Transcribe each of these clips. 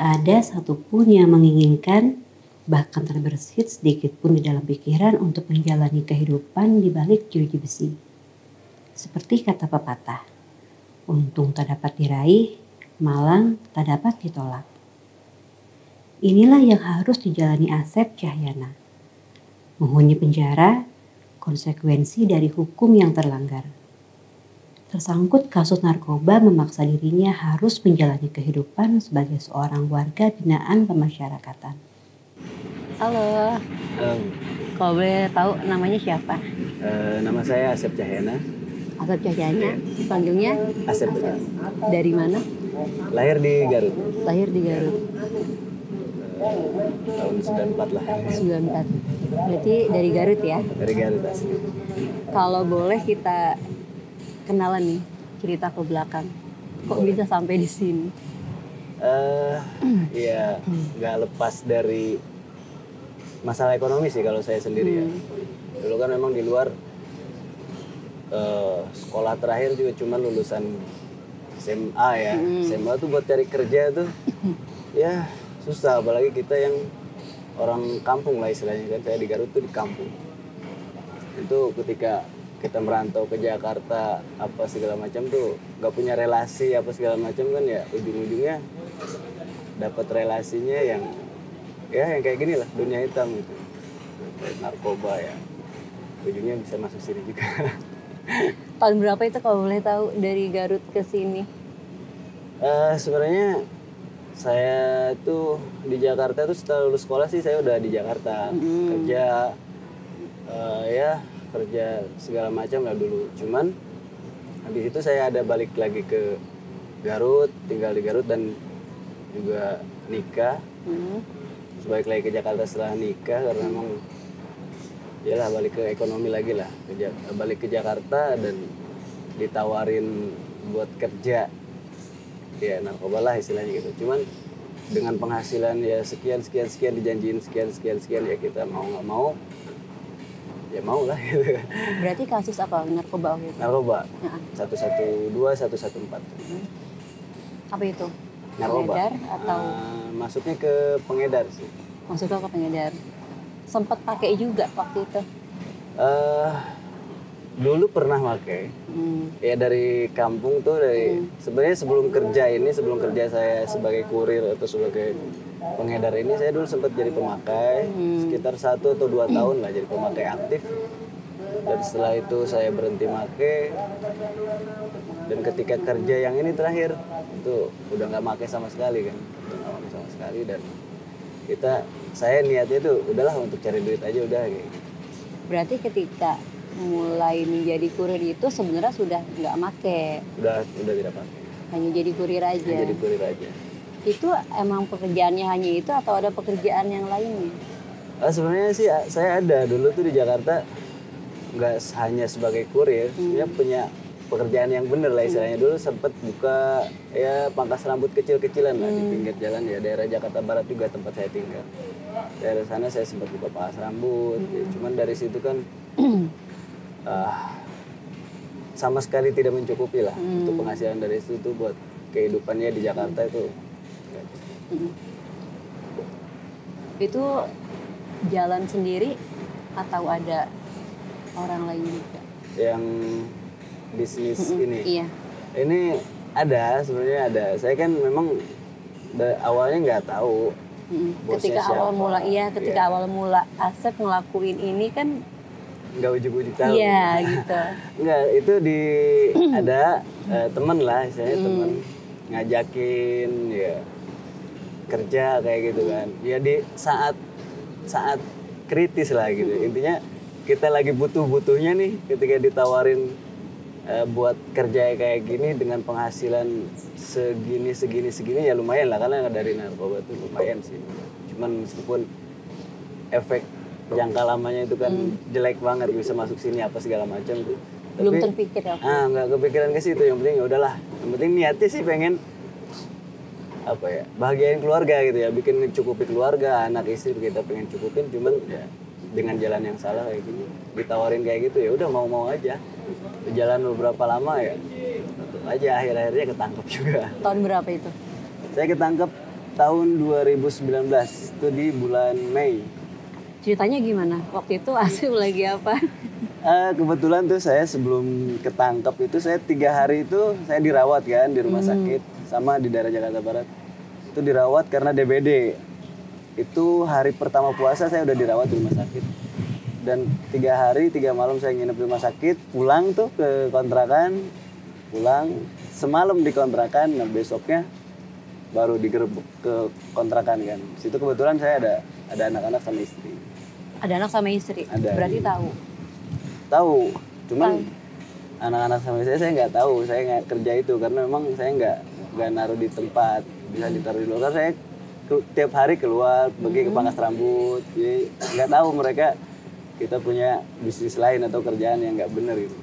ada satupun yang menginginkan, bahkan terbersit sedikit pun di dalam pikiran untuk menjalani kehidupan di balik jeruji besi. Seperti kata pepatah, untung tak dapat diraih, malang tak dapat ditolak. Inilah yang harus dijalani Asep Cahyana. Menghuni penjara, konsekuensi dari hukum yang terlanggar. Tersangkut kasus narkoba memaksa dirinya harus menjalani kehidupan sebagai seorang warga binaan pemasyarakatan. Halo. Kalau boleh tahu namanya siapa? Nama saya Asep Cahyana. Asep Cahyana, dipanggilnya? Asep. Dari mana? Lahir di Garut. Lahir di Garut. Tahun 94 lah. 94. Berarti dari Garut ya? Dari Garut asli. Kalau boleh kita kenalan nih, cerita ke belakang. Kok bisa sampai di sini? Ya nggak lepas dari masalah ekonomi sih kalau saya sendiri ya. Dulu kan memang di luar sekolah terakhir juga cuma lulusan SMA ya. SMA tuh buat cari kerja tuh ya susah, apalagi kita yang orang kampung lah istilahnya kan. Saya di Garut tuh di kampung. Itu ketika kita merantau ke Jakarta apa segala macam tuh nggak punya relasi apa segala macam kan, ya ujung-ujungnya dapat relasinya yang kayak gini lah, dunia hitam gitu, narkoba ya, ujungnya bisa masuk sini juga. Tahun berapa itu kalau boleh tahu dari Garut ke sini? Sebenarnya saya tuh di Jakarta tuh setelah lulus sekolah sih saya udah di Jakarta kerja, kerja segala macam lah dulu. Cuman habis itu saya ada balik lagi ke Garut, tinggal di Garut dan juga nikah. Balik lagi ke Jakarta setelah nikah karena memang yalah balik ke ekonomi lagi lah. Balik ke Jakarta dan ditawarin buat kerja ya narkoba lah istilahnya gitu. Cuman dengan penghasilan ya sekian dijanjiin sekian ya kita mau nggak mau ya mau lah gitu. Berarti kasus apa narkoba gitu? Narkoba 112, 114. Apa itu? Narkoba. Pengedar atau masuknya ke pengedar sih. Masuknya ke pengedar. Sempat pakai juga waktu itu? Dulu pernah pakai. Ya dari kampung tuh sebenarnya sebelum kerja saya sebagai kurir atau sebagai pengedar ini, saya dulu sempat jadi pemakai sekitar 1 atau 2 tahun lah jadi pemakai aktif. Dan setelah itu saya berhenti pakai. Dan ketika kerja yang ini terakhir itu udah nggak pakai sama sekali kan, dan saya niatnya tuh udahlah untuk cari duit aja udah gitu. Berarti ketika mulai menjadi kurir itu sebenarnya sudah nggak make? Udah tidak pakai. Hanya jadi kurir aja. Jadi kurir aja. Itu emang pekerjaannya hanya itu atau ada pekerjaan yang lainnya? Sebenarnya sih saya ada dulu tuh di Jakarta nggak hanya sebagai kurir, saya punya pekerjaan yang bener lah istilahnya. Dulu sempet buka ya pangkas rambut kecil-kecilan lah di pinggir jalan ya, daerah Jakarta Barat juga tempat saya tinggal. Daerah sana saya sempat buka pangkas rambut, ya. Cuman dari situ kan sama sekali tidak mencukupi lah untuk penghasilan dari situ tuh buat kehidupannya di Jakarta itu. Itu jalan sendiri atau ada orang lain juga? Yang bisnis ini. Iya. Ini ada, sebenarnya ada. Saya kan memang awalnya nggak tahu. Ketika awal mula Asep ngelakuin ini kan nggak ujuk-ujuk tahu. Iya gitu. Nggak, itu ada teman lah, saya teman ngajakin ya kerja kayak gitu kan. Ya di saat kritis lah gitu. Intinya kita lagi butuh-butuhnya nih ketika ditawarin buat kerja kayak gini dengan penghasilan segini ya lumayan lah, karena dari narkoba itu lumayan sih. Cuman meskipun efek jangka lamanya itu kan jelek banget, bisa masuk sini apa segala macam tuh. Belum terpikir ya? Nggak kepikiran ke situ. Yang penting ya udahlah. Yang penting niatnya sih pengen bahagiain keluarga gitu ya, bikin cukupi keluarga, anak istri kita pengen cukupin, cuman ya dengan jalan yang salah kayak gini, ditawarin kayak gitu ya udah mau aja. Jalan beberapa lama ya, tentu aja akhir-akhirnya ketangkep juga. Tahun berapa itu? Saya ketangkep tahun 2019 itu di bulan Mei. Ceritanya gimana? Waktu itu Asep lagi apa? Kebetulan tuh saya sebelum ketangkep itu saya 3 hari itu saya dirawat kan di rumah sakit sama di daerah Jakarta Barat. Itu dirawat karena DBD. Itu hari pertama puasa saya udah dirawat di rumah sakit. Dan 3 hari 3 malam saya nginep di rumah sakit. Pulang tuh ke kontrakan, pulang semalam di kontrakan. Nah besoknya baru digerebek ke kontrakan kan. Situ kebetulan saya ada anak-anak sama istri. Ada anak sama istri? Ada. Berarti tahu? Tahu, cuman anak-anak sama istri saya nggak tahu. Saya nggak kerja itu karena memang saya nggak naruh di tempat. Bisa ditaruh di luar. Saya tiap hari keluar pergi ke pangkas rambut. Jadi nggak tahu mereka kita punya bisnis lain atau kerjaan yang nggak benar gitu.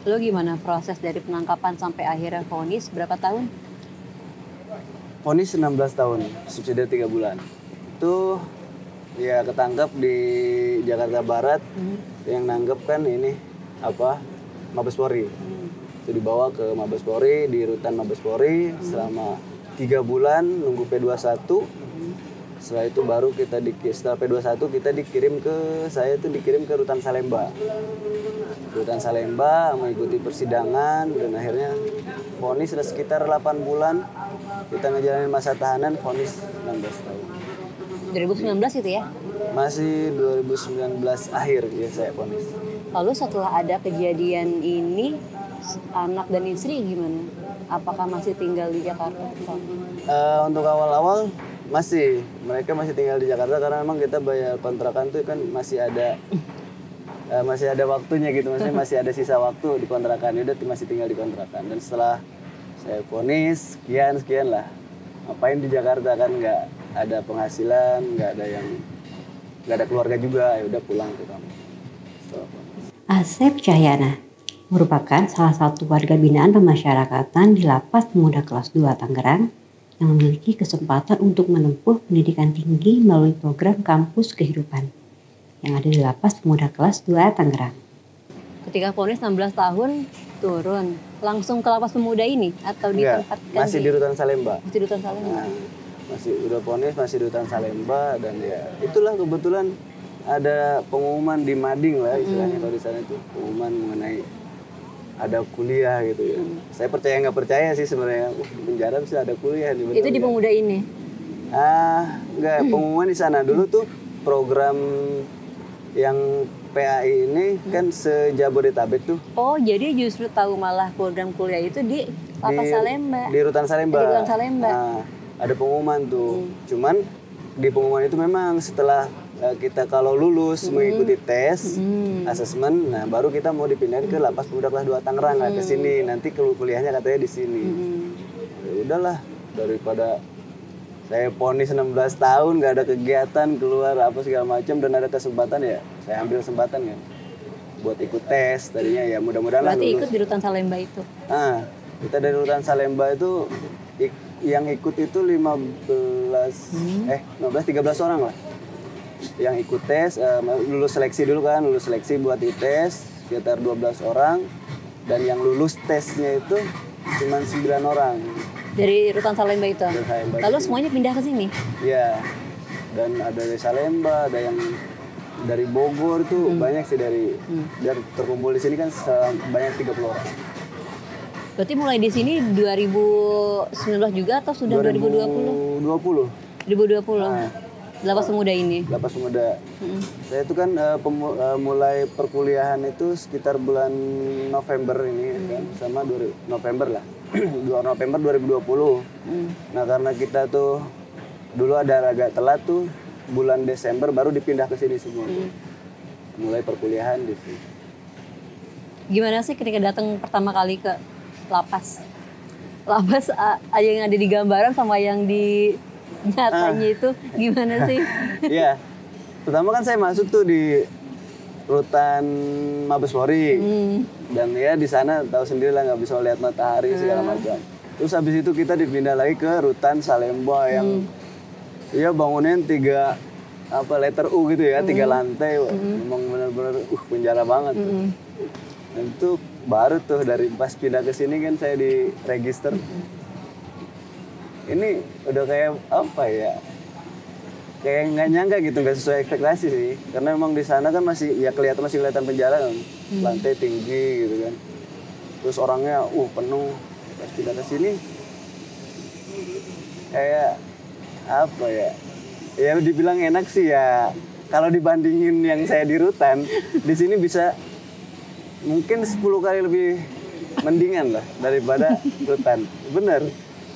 Lo gimana proses dari penangkapan sampai akhirnya vonis berapa tahun? Vonis 16 tahun, subsidi 3 bulan. Itu ya ketangkap di Jakarta Barat. Yang nanggep kan ini Mabes Polri. Itu dibawa ke Mabes Polri, di rutan Mabes Polri selama 3 bulan nunggu P21. Setelah itu baru setelah P21 kita dikirim ke rutan Salemba. Rutan Salemba mengikuti persidangan dan akhirnya vonis sudah sekitar 8 bulan. Kita ngejalanin masa tahanan, vonis 16 tahun. 2019 itu ya? Masih 2019 akhir ya saya vonis. Lalu setelah ada kejadian ini, anak dan istri gimana? Apakah masih tinggal di Jakarta? Untuk awal-awal mereka masih tinggal di Jakarta karena memang kita bayar kontrakan tuh kan masih ada waktunya gitu, maksudnya masih ada sisa waktu di kontrakan. Udah masih tinggal di kontrakan. Dan setelah saya vonis sekian lah, ngapain di Jakarta kan nggak ada penghasilan, nggak ada keluarga juga, ya udah pulang ke kampung. Asep Cahyana merupakan salah satu warga binaan pemasyarakatan di Lapas Pemuda Kelas 2 Tangerang yang memiliki kesempatan untuk menempuh pendidikan tinggi melalui program kampus kehidupan yang ada di Lapas Pemuda Kelas 2 Tangerang. Ketika vonis 16 tahun turun, langsung ke Lapas Pemuda ini atau ditempatkan masih di rutan Salemba. Masih di rutan Salemba. Nah, masih udah vonis masih di rutan Salemba dan ya itulah kebetulan ada pengumuman di Mading lah istilahnya kalau di sana itu pengumuman mengenai ada kuliah gitu ya. Saya percaya nggak percaya sih sebenarnya. Penjara bisa ada kuliah di Itu di Pemuda ini? Enggak, pengumuman di sana dulu tuh program yang PAI ini kan se-Jabodetabek tuh. Oh, jadi justru tahu malah program kuliah itu di Lapas Salemba. Di rutan Salemba. Di rutan Salemba. Nah, ada pengumuman tuh. Cuman di pengumuman itu memang setelah kita kalau lulus mengikuti tes asesmen, nah baru kita mau dipindahin ke Lapas Pemuda Kelas 2 Tangerang ke sini. Nanti kuliahnya katanya di sini. Ya udahlah, daripada saya vonis 16 tahun nggak ada kegiatan keluar apa segala macam dan ada kesempatan ya saya ambil kesempatan kan buat ikut tes tadinya ya mudah-mudahan lah lulus. Berarti ikut di rutan Salemba itu? Kita dari rutan Salemba itu yang ikut itu 13 orang lah yang ikut tes, lulus seleksi dulu kan, lulus seleksi buat dites sekitar 12 orang dan yang lulus tesnya itu cuma 9 orang. Dari rutan Salemba itu? Salemba. Lalu semuanya pindah ke sini? Iya, dan ada dari Salemba, ada yang dari Bogor tuh banyak sih dari terkumpul di sini kan banyak 30 orang. Berarti mulai di sini 2019 juga atau sudah 2020? 2020. Lapas Pemuda ini. Lapas Pemuda. Saya itu kan mulai perkuliahan itu sekitar bulan November ini kan sama November lah. 2 November 2020. Nah, karena kita tuh dulu ada agak telat tuh bulan Desember baru dipindah ke sini semua. Mulai perkuliahan di sini. Gimana sih ketika datang pertama kali ke lapas? Lapas yang ada di gambaran sama yang di nyatanya itu gimana sih? Iya, pertama kan saya masuk tuh di rutan Mabes Polri dan ya di sana tahu sendiri lah nggak bisa lihat matahari segala macam. Terus habis itu kita dipindah lagi ke rutan Salemba yang ya bangunin 3 letter U gitu ya, 3 lantai, memang benar-benar penjara banget. Dan itu baru tuh dari pas pindah ke sini kan saya diregister. ini udah kayak apa ya, kayak nggak nyangka gitu, nggak sesuai ekspektasi sih, karena memang di sana kan masih kelihatan penjara kan, lantai tinggi gitu kan, terus orangnya penuh. Pas kita ke sini kayak apa ya, ya dibilang enak sih ya, kalau dibandingin yang saya di rutan, di sini bisa mungkin 10 kali lebih mendingan lah daripada rutan, bener.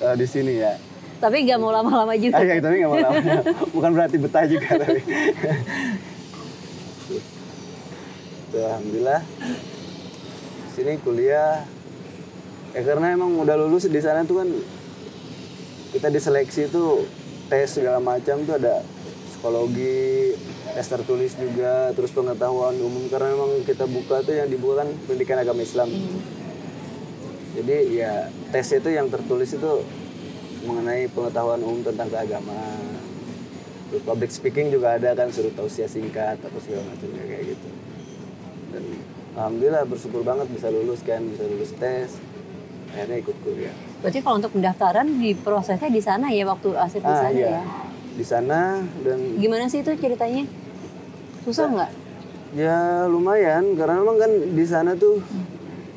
Di sini ya. Tapi nggak mau lama-lama juga. Ya, tapi nggak mau lama. Bukan berarti betah juga tapi. Tuh, alhamdulillah. Sini kuliah. Karena emang udah lulus di sana tuh kan, kita diseleksi tuh tes segala macam tuh, ada psikologi, tes tertulis juga, terus pengetahuan umum, karena memang kita buka tuh yang dibuka kan pendidikan agama Islam. Jadi ya tes itu yang tertulis itu mengenai pengetahuan umum tentang keagamaan. Terus public speaking juga ada kan, suruh tausiah singkat atau segala macamnya kayak gitu. Dan alhamdulillah bersyukur banget bisa lulus tes. Akhirnya ikut kuliah. Berarti kalau untuk pendaftaran prosesnya di sana ya, waktu asif di sana ya? Di sana. Dan gimana sih itu ceritanya? Susah nggak? Ya lumayan, karena memang kan di sana tuh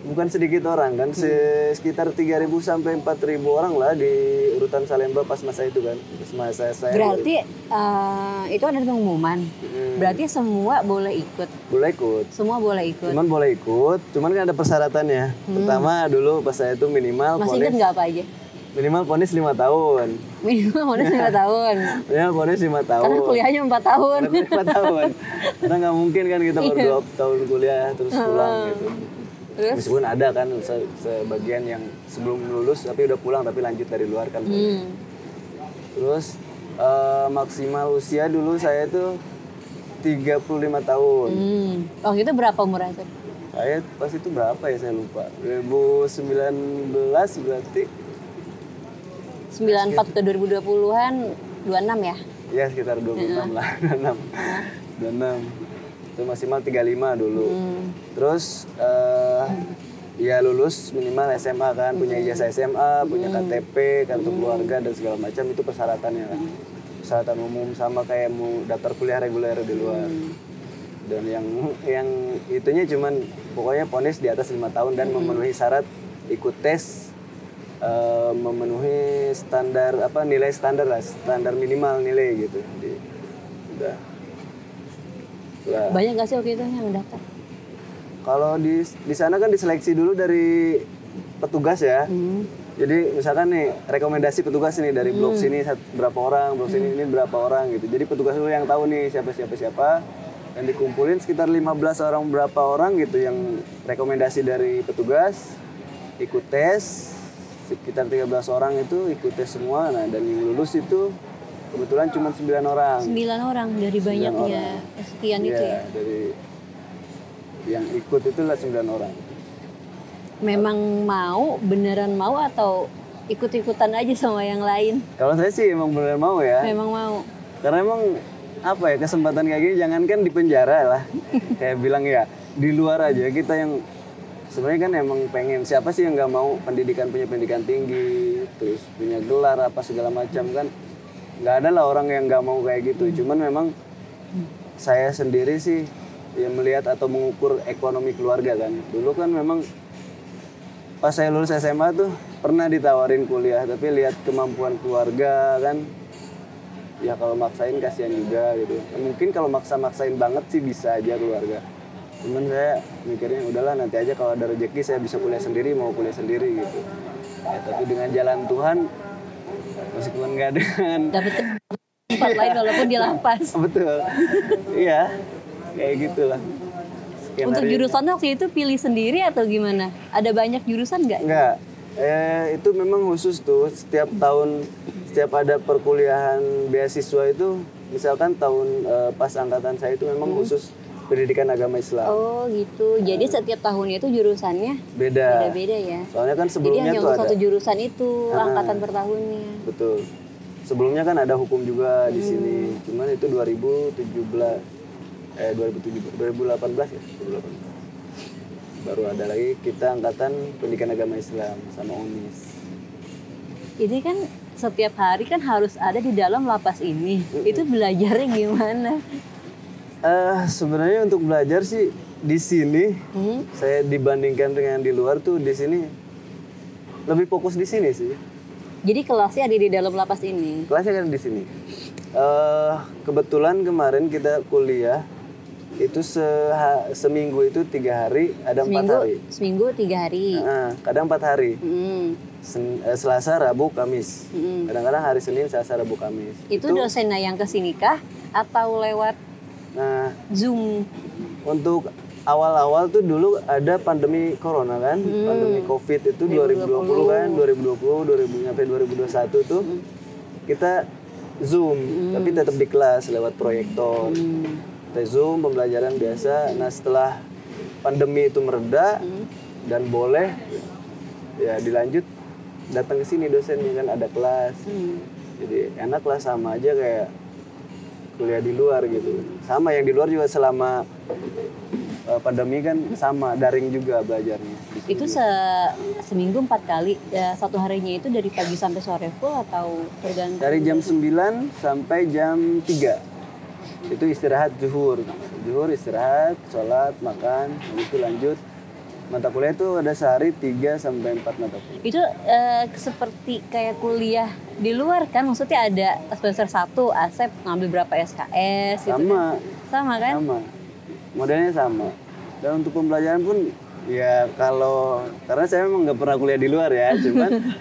bukan sedikit orang kan, sekitar 3.000 sampai 4.000 orang lah di urutan Salemba pas masa itu kan. Pas masa saya. Berarti itu ada pengumuman. Berarti semua boleh ikut. Boleh ikut. Semua boleh ikut. Cuman boleh ikut, cuman kan ada persyaratannya. Pertama dulu pas saya itu minimal masih ingat nggak apa aja? Minimal vonis 5 tahun. Minimal vonis 5 tahun. Minimal vonis 5 tahun. Karena kuliahnya 4 tahun. 4 tahun. Karena nggak mungkin kan kita baru 2 tahun kuliah terus pulang gitu. Terus? Meskipun ada kan sebagian yang sebelum lulus tapi udah pulang tapi lanjut dari luar kan. Terus maksimal usia dulu saya itu 35 tahun. Waktu itu berapa umurnya tuh? Saya pas itu berapa ya, saya lupa. 2019 berarti 94 ke 2020-an 26 ya? Ya sekitar 26 lah. 26. Itu maksimal 35 dulu. Terus ya lulus minimal SMA kan, punya ijazah SMA, punya KTP, kartu keluarga dan segala macam, itu persyaratannya kan. Persyaratan umum sama kayak mau daftar kuliah reguler di luar. Dan yang itunya cuman pokoknya vonis di atas 5 tahun dan memenuhi syarat ikut tes, memenuhi standar nilai standar lah, standar minimal nilai gitu. Udah. Banyak gak sih waktu itu yang daftar? Kalau di sana kan diseleksi dulu dari petugas ya. Jadi misalkan nih rekomendasi petugas nih dari blok sini berapa orang, blok sini ini berapa orang gitu. Jadi petugas dulu yang tahu nih siapa dan dikumpulin sekitar 15 orang berapa orang gitu yang rekomendasi dari petugas, ikut tes sekitar 13 orang itu ikut tes semua. Nah, dan yang lulus itu kebetulan cuma 9 orang. 9 orang dari banyaknya sekian itu ya? Dari yang ikut itulah 9 orang. Memang beneran mau atau ikut-ikutan aja sama yang lain? Kalau saya sih emang beneran mau ya. Memang mau. Karena emang kesempatan kayak gini jangankan di penjara lah. Kayak bilang ya, di luar aja kita yang sebenarnya kan emang pengen, siapa sih yang nggak mau punya pendidikan tinggi, terus punya gelar apa segala macam kan. Nggak ada lah orang yang nggak mau kayak gitu. Cuman memang saya sendiri sih ya melihat atau mengukur ekonomi keluarga kan. Dulu kan memang pas saya lulus SMA tuh pernah ditawarin kuliah, tapi lihat kemampuan keluarga kan, ya kalau maksain kasihan juga gitu. Mungkin kalau maksain banget sih bisa aja keluarga. Cuman saya mikirnya udahlah nanti aja kalau ada rezeki saya bisa kuliah sendiri, mau kuliah sendiri gitu. Ya, tapi dengan jalan Tuhan, meskipun nggak dengan dapat tempat lain walaupun di lapas. Betul. Iya, kayak gitulah. Untuk jurusan waktu itu pilih sendiri atau gimana? Ada banyak jurusan nggak? Nggak. Itu memang khusus tuh, setiap tahun, setiap ada perkuliahan beasiswa itu, misalkan tahun pas angkatan saya itu memang khusus pendidikan agama Islam. Oh gitu, jadi setiap tahunnya itu jurusannya beda-beda ya? Soalnya kan sebelumnya jadi tuh hanya satu jurusan itu, angkatan per tahunnya. Betul. Sebelumnya kan ada hukum juga di sini, cuman itu 2018 ya, 2018. Baru ada lagi kita angkatan pendidikan agama Islam sama UNIS. Ini kan setiap hari kan harus ada di dalam lapas ini. Itu belajarnya gimana? Sebenarnya untuk belajar sih di sini, saya dibandingkan dengan di luar tuh di sini lebih fokus di sini sih. Jadi kelasnya ada di dalam lapas ini. Kelasnya kan di sini. Kebetulan kemarin kita kuliah itu seminggu itu 3 hari, ada 4 hari. Seminggu 3 hari. Kadang 4 hari. Selasa, Rabu, Kamis. Kadang-kadang hari Senin, Selasa, Rabu, Kamis. Itu dosennya yang kesini kah atau lewat Zoom? Untuk awal-awal tuh dulu ada pandemi corona kan, pandemi COVID itu 2020 kan, 2020, sampai 2021 tuh kita Zoom, tapi tetap di kelas lewat proyektor. Kita Zoom, pembelajaran biasa. Nah setelah pandemi itu mereda dan boleh, ya dilanjut datang ke sini dosennya kan ada kelas. Jadi enak lah, sama aja kayak kuliah di luar gitu. Sama yang di luar juga selama pandemi kan sama, daring juga belajarnya. Itu seminggu 4 kali, ya, satu harinya itu dari pagi sampai sore full atau tergantung? Dari jam 9 sampai jam 3. Itu istirahat zuhur. Zuhur istirahat, sholat, makan, habis itu lanjut. Mata kuliah itu ada sehari 3 sampai 4 mata kuliah. Itu seperti kayak kuliah di luar kan? Maksudnya ada semester 1, Asep ngambil berapa SKS gitu sama, kan? Sama kan? Sama. Modelnya sama. Dan untuk pembelajaran pun ya karena saya memang nggak pernah kuliah di luar ya, cuman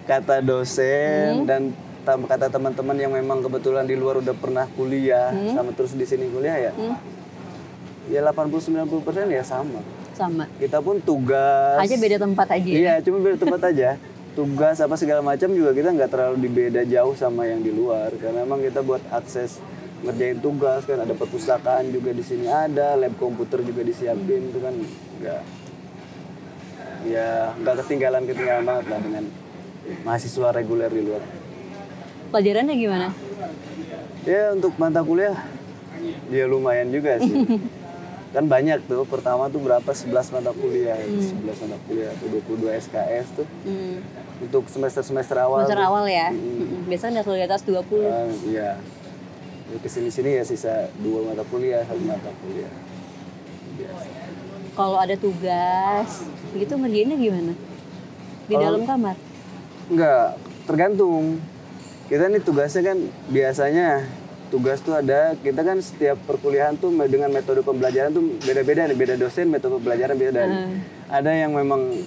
kata dosen dan kata teman-teman yang memang kebetulan di luar udah pernah kuliah sama terus di sini kuliah ya 80-90% ya sama. Sama. Kita pun tugas aja beda tempat aja. Iya, cuma beda tempat aja. Tugas apa segala macam juga kita nggak terlalu dibeda jauh sama yang di luar, karena memang kita buat akses ngerjain tugas kan, ada perpustakaan juga di sini, ada lab komputer juga disiapin, itu kan nggak ketinggalan banget lah dengan mahasiswa reguler di luar. Pelajarannya gimana? Ya untuk mata kuliah dia lumayan juga sih. Kan banyak tuh, pertama tuh berapa 11 mata kuliah, 11 mata kuliah atau 22 SKS tuh. Untuk semester awal. Semester awal ya. Biasanya udah di atas 20. Iya. Kesini-sini ya sisa 2 mata kuliah, 1 mata kuliah. Biasa. Kalau ada tugas, gitu ngerjainnya gimana? Di dalam kamar? Enggak, tergantung. Kita nih tugasnya kan biasanya tugas tuh ada, kita kan setiap perkuliahan tuh dengan metode pembelajaran tuh beda-beda nih, beda dosen, metode pembelajaran beda. Ada yang memang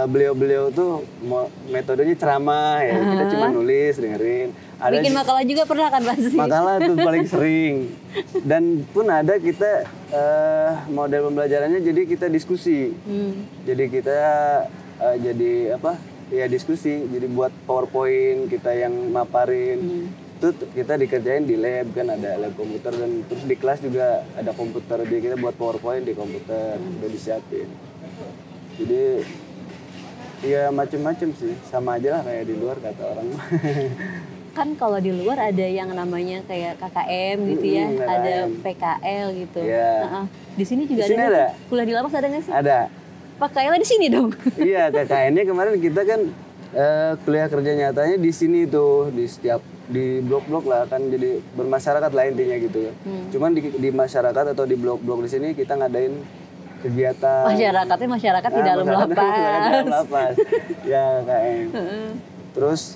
beliau-beliau tuh metodenya ceramah ya, kita cuma nulis, dengerin. Ada bikin makalah juga pernah kan pasti? Makalah tuh paling sering. Dan pun ada kita model pembelajarannya jadi kita diskusi. Jadi kita jadi apa? Ya diskusi. Jadi buat PowerPoint kita yang maparin. Itu kita dikerjain di lab kan, ada lab komputer, dan terus di kelas juga ada komputer, jadi kita buat PowerPoint di komputer udah disiapin. Jadi ya macem-macem sih, sama aja lah kayak di luar kata orang. Kan kalau di luar ada yang namanya kayak KKM gitu ya, ada PKL gitu. Yeah. Di sini juga ada. Kuliah di lapas ada nggak sih? Ada. PKL di sini dong. Iya, KKN-nya kemarin kita kan kuliah kerja nyatanya di sini tuh, di blok-blok lah kan, jadi bermasyarakat lah intinya gitu ya. Cuman di masyarakat atau di blok-blok di sini kita ngadain kegiatan. Masyarakatnya masyarakat di dalam lapas. Ya KKN. Terus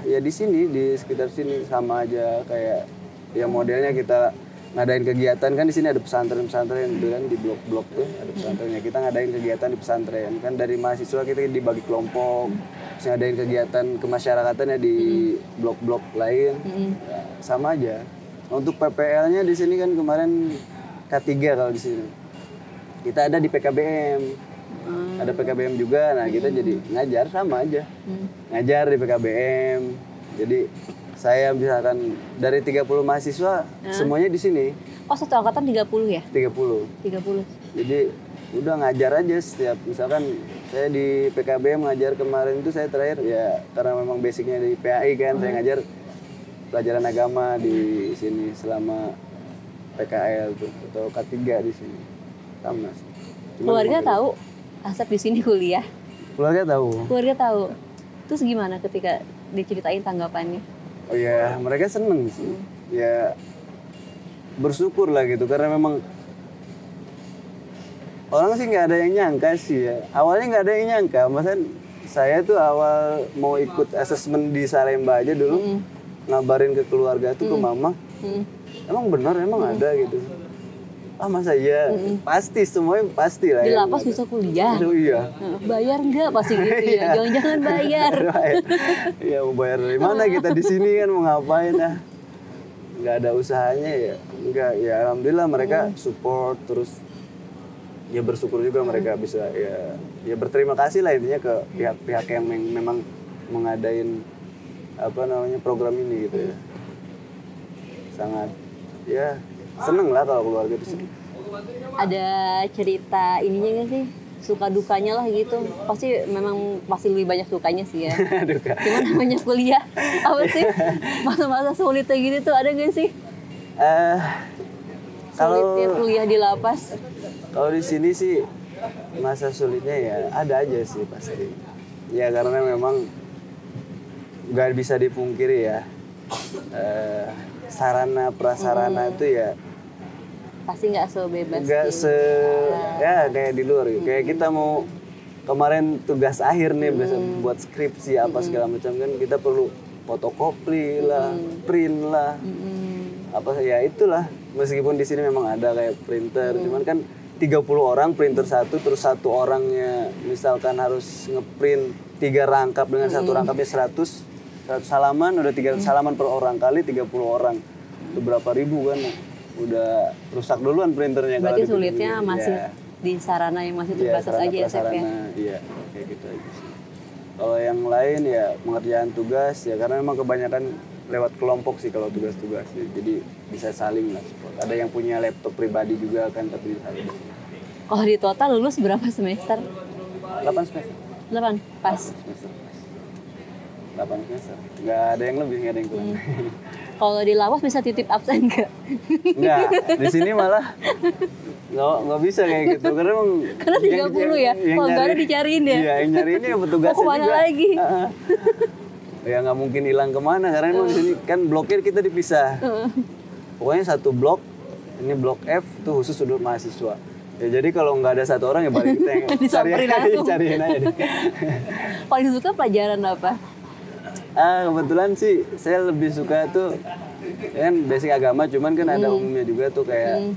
ya di sini, di sekitar sini sama aja kayak ya modelnya kita ngadain kegiatan kan, di sini ada pesantren-pesantren gitu kan, di blok-blok tuh ada pesantrennya. Kita ngadain kegiatan di pesantren kan, dari mahasiswa kita dibagi kelompok, terus ngadain kegiatan kemasyarakatannya di blok-blok lain. Ya, sama aja. Untuk PPL-nya di sini kan kemarin K3 kalau di sini. Kita ada di PKBM. Ada PKBM juga. Nah, kita jadi ngajar sama aja. Ngajar di PKBM. Jadi saya misalkan dari 30 mahasiswa semuanya di sini. Oh, satu angkatan 30 ya? 30. Jadi udah ngajar aja setiap, misalkan saya di PKBM ngajar kemarin itu, saya terakhir ya karena memang basicnya di PAI kan, saya ngajar pelajaran agama di sini selama PKL tuh atau K3 di sini. Sama sih. Keluarga tahu Asep di sini kuliah? Keluarga tahu. Keluarga tahu. Itu Terus gimana ketika diceritain tanggapannya? Oh ya, mereka seneng sih. Ya bersyukur lah gitu, karena memang orang sih nggak ada yang nyangka sih ya. Awalnya nggak ada yang nyangka, maksudnya saya tuh awal mau ikut asesmen di Salemba aja dulu, ngabarin ke keluarga tuh ke mama, emang benar emang ada gitu. Ah masa iya? Pasti semuanya pasti lah. Di yang lapas ada. bisa kuliah. Oh, iya. Bayar nggak pasti gitu ya? Jangan-jangan bayar. Iya mau bayar dari mana, kita di sini kan mau ngapain ah? Nggak ada usahanya ya. Enggak ya, alhamdulillah mereka support, terus ya bersyukur juga mereka bisa ya berterima kasih lah intinya ke pihak-pihak yang memang mengadain apa namanya program ini gitu ya. Sangat ya seneng lah kalau keluarga itu. Ada cerita ininya nggak sih? Suka dukanya lah gitu. Pasti lebih banyak sukanya sih ya. Duka. Cuman namanya kuliah, apa sih? Masa-masa sulitnya gitu tuh ada nggak sih? Sulitnya kuliah di lapas? Kalau di sini sih masa sulitnya ya ada aja sih pasti. Ya karena memang nggak bisa dipungkiri ya. Sarana prasarana itu ya Pasti nggak sebebas nggak ya kayak di luar gitu. Kayak kita mau kemarin tugas akhir nih bisa buat skripsi apa segala macam kan, kita perlu fotokopi lah, print lah, apa ya itulah. Meskipun di sini memang ada kayak printer, cuman kan 30 orang printer satu, terus satu orangnya misalkan harus ngeprint 3 rangkap dengan satu rangkapnya 100 halaman, udah 300 halaman per orang kali 30 orang, itu berapa ribu kan, udah rusak duluan printernya. Berarti sulitnya masih di sarana yang masih terbatas aja ya, Sep ya? Iya, kayak gitu aja sih. Kalau yang lain ya pengerjaan tugas ya, karena memang kebanyakan lewat kelompok sih kalau tugas-tugas ya. Jadi bisa saling lah support. Ada yang punya laptop pribadi juga kan, tapi saling. Kalau di total lulus berapa semester? 8 semester. 8, pas. 8 semester. Nggak ada yang lebih, nggak ada yang kurang. Kalau di lawas bisa titip absen nggak? Nggak, di sini malah nggak bisa kayak gitu. Karena 30 ya? Kalau nggak ada dicariin ya? Iya, yang nyariinnya yang petugasnya mau kemana juga. lagi? Ya nggak mungkin hilang kemana, karena emang di sini kan bloknya kita dipisah. Pokoknya satu blok, ini blok F tuh khusus untuk mahasiswa. Ya jadi kalau nggak ada satu orang ya balik kita yang cariin aja deh. Paling suka pelajaran apa? Kebetulan sih saya lebih suka tuh kan basic agama, cuman kan ada umumnya juga tuh kayak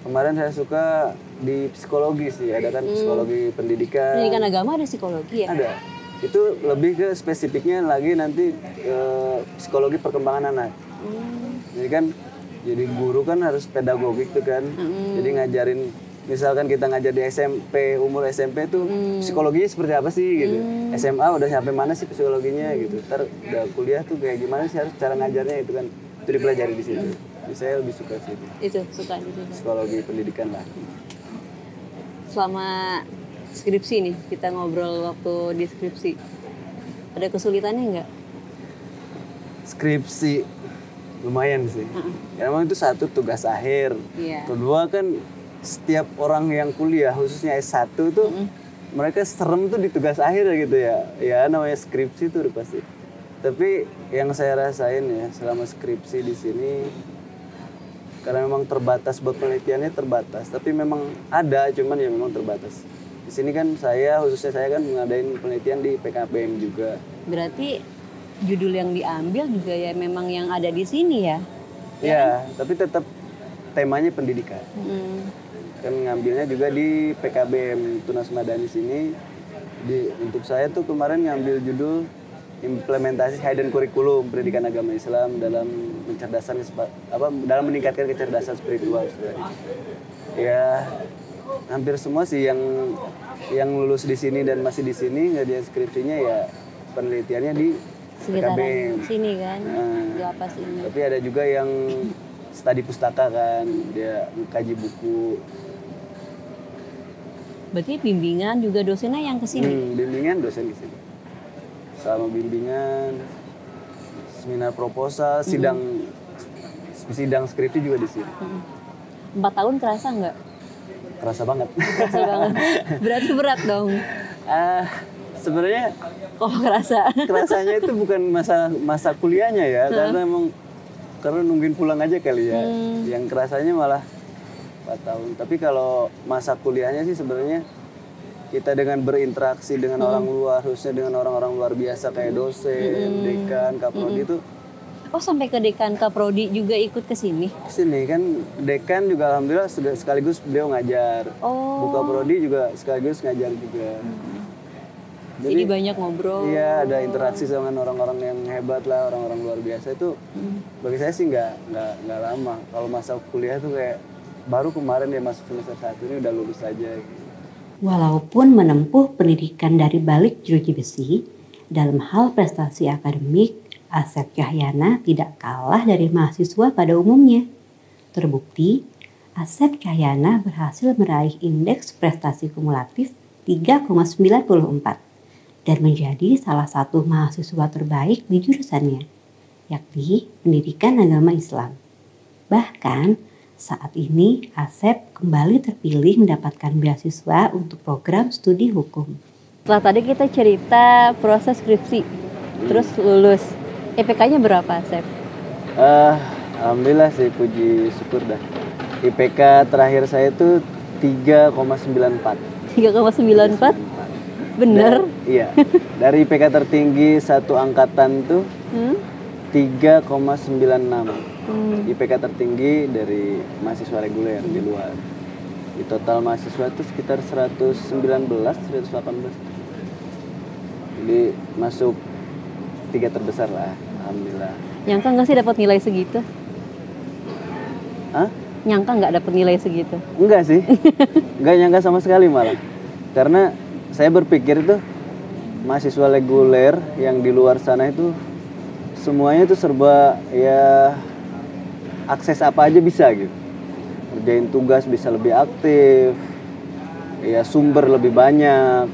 kemarin saya suka di psikologi sih, ada kan psikologi pendidikan. Pendidikan agama ada psikologi ya? Ada. Itu lebih ke spesifiknya lagi nanti psikologi perkembangan anak. Jadi kan jadi guru kan harus pedagogik tuh kan. Jadi ngajarin, misalkan kita ngajar di SMP, umur SMP tuh psikologinya seperti apa sih gitu. SMA udah sampai mana sih psikologinya gitu. Ntar udah kuliah tuh kayak gimana sih harus cara ngajarnya itu kan. Itu dipelajari di situ. Jadi saya lebih suka sih Itu suka di situ. psikologi pendidikan lah. Selama skripsi nih, kita ngobrol waktu di skripsi, ada kesulitannya nggak? Skripsi lumayan sih. Ya, memang itu satu tugas akhir. Iya. Kedua kan setiap orang yang kuliah khususnya S1 tuh mereka serem tuh di tugas akhir gitu ya. Ya namanya skripsi tuh udah pasti. Tapi yang saya rasain ya selama skripsi di sini, karena memang terbatas buat penelitiannya terbatas, tapi memang ada, cuman ya memang terbatas. Di sini kan khususnya saya kan ngadain penelitian di PKBM juga. Berarti judul yang diambil juga ya memang yang ada di sini ya? Ya, tapi tetap temanya pendidikan. Kan ngambilnya juga di PKBM Tunas Madani sini. Untuk saya tuh kemarin ngambil judul implementasi hidden kurikulum pendidikan agama Islam dalam dalam meningkatkan kecerdasan spiritual. Ya, hampir semua sih yang lulus di sini dan masih di sini ngerjain skripsinya ya penelitiannya di Sekitaran PKBM. sini kan, di lapas ini. Tapi ada juga yang studi pustaka kan, dia kaji buku. Berarti bimbingan juga dosennya yang kesini? Bimbingan dosen kesini. Sama bimbingan, seminar proposal, sidang skripsi juga di sini. 4 tahun kerasa nggak? Kerasa banget. Kerasa banget. Berarti berat dong. Sebenarnya Oh kerasa. kerasanya itu bukan masa kuliahnya ya, karena nungguin pulang aja kali ya. Yang kerasanya malah 4 tahun. Tapi kalau masa kuliahnya sih sebenarnya kita dengan berinteraksi dengan orang luar, khususnya dengan orang-orang luar biasa kayak dosen, dekan, kaprodi itu. Oh sampai ke dekan Kaprodi juga ikut ke sini? Sini kan dekan juga alhamdulillah sekaligus beliau ngajar. Oh. Buka prodi juga sekaligus ngajar juga. Jadi banyak ngobrol. Iya, ada interaksi sama orang-orang yang hebat lah, orang-orang luar biasa itu. Bagi saya sih nggak lama. Kalau masa kuliah tuh kayak baru kemarin dia masuk semester 1 ini udah lulus aja. Gitu. Walaupun menempuh pendidikan dari balik jeruji besi, dalam hal prestasi akademik, Asep Cahyana tidak kalah dari mahasiswa pada umumnya. Terbukti, Asep Cahyana berhasil meraih indeks prestasi kumulatif 3,94 dan menjadi salah satu mahasiswa terbaik di jurusannya, yakni Pendidikan Agama Islam. Bahkan, saat ini Asep kembali terpilih mendapatkan beasiswa untuk program studi hukum. Setelah tadi kita cerita proses skripsi, terus lulus. IPK-nya berapa, Asep? Alhamdulillah sih, puji syukur dah. IPK terakhir saya itu 3,94. 3,94? Bener? Iya. Dari IPK tertinggi satu angkatan tuh 3,96. IPK tertinggi dari mahasiswa reguler di luar. Di total mahasiswa itu sekitar 119, 118. Jadi masuk 3 terbesar lah, alhamdulillah. Nyangka nggak sih dapat nilai segitu? Hah? Nyangka nggak dapat nilai segitu? Enggak sih, enggak nyangka sama sekali malah. Karena saya berpikir itu mahasiswa reguler yang di luar sana itu semuanya itu serba ya akses apa aja bisa gitu. Kerjain tugas bisa lebih aktif, ya sumber lebih banyak,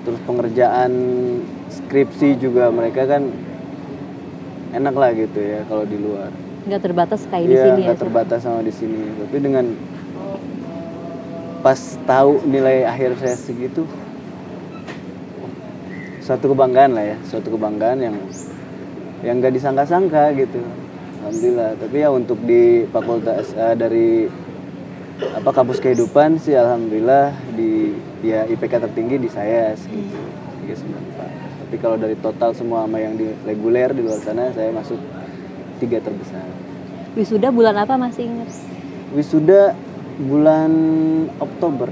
terus pengerjaan skripsi juga mereka kan enak lah gitu ya kalau di luar. Nggak terbatas kayak di sini ya? Nggak terbatas sama di sini. Tapi dengan pas tahu nilai akhir saya segitu, suatu kebanggaan lah ya, suatu kebanggaan yang nggak disangka-sangka gitu. Alhamdulillah. Tapi ya untuk di fakultas dari kampus kehidupan sih alhamdulillah di ya IPK tertinggi di saya segitu. 3,94. Tapi kalau dari total semua sama yang di reguler di luar sana saya masuk 3 terbesar. Wisuda bulan apa masih ingat? Wisuda bulan Oktober.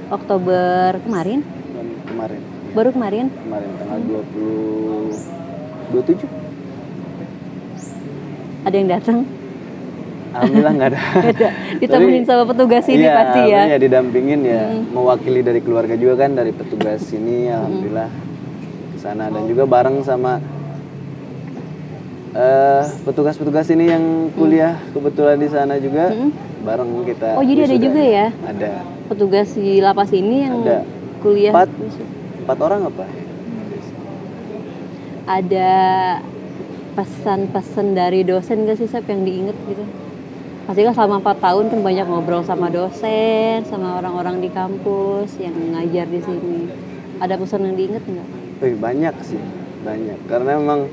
Oktober kemarin? Kemarin. Baru kemarin? Kemarin tanggal 27. Ada yang datang? Alhamdulillah nggak ada. Ditemenin sama petugas ini iya, pasti ya? Iya, didampingin ya. Mewakili dari keluarga juga kan, dari petugas sini alhamdulillah ke sana. Dan juga bareng sama petugas-petugas ini yang kuliah kebetulan di sana juga. Bareng kita. Oh jadi ada juga ya? Ada. Petugas di lapas ini yang ada. Kuliah? 4 orang apa? Ada pesan-pesan dari dosen gak sih Sep yang diinget gitu? Pasti kan selama 4 tahun kan banyak ngobrol sama dosen, sama orang-orang di kampus yang ngajar di sini. Ada pesan yang diinget nggak? Banyak sih, banyak. Karena memang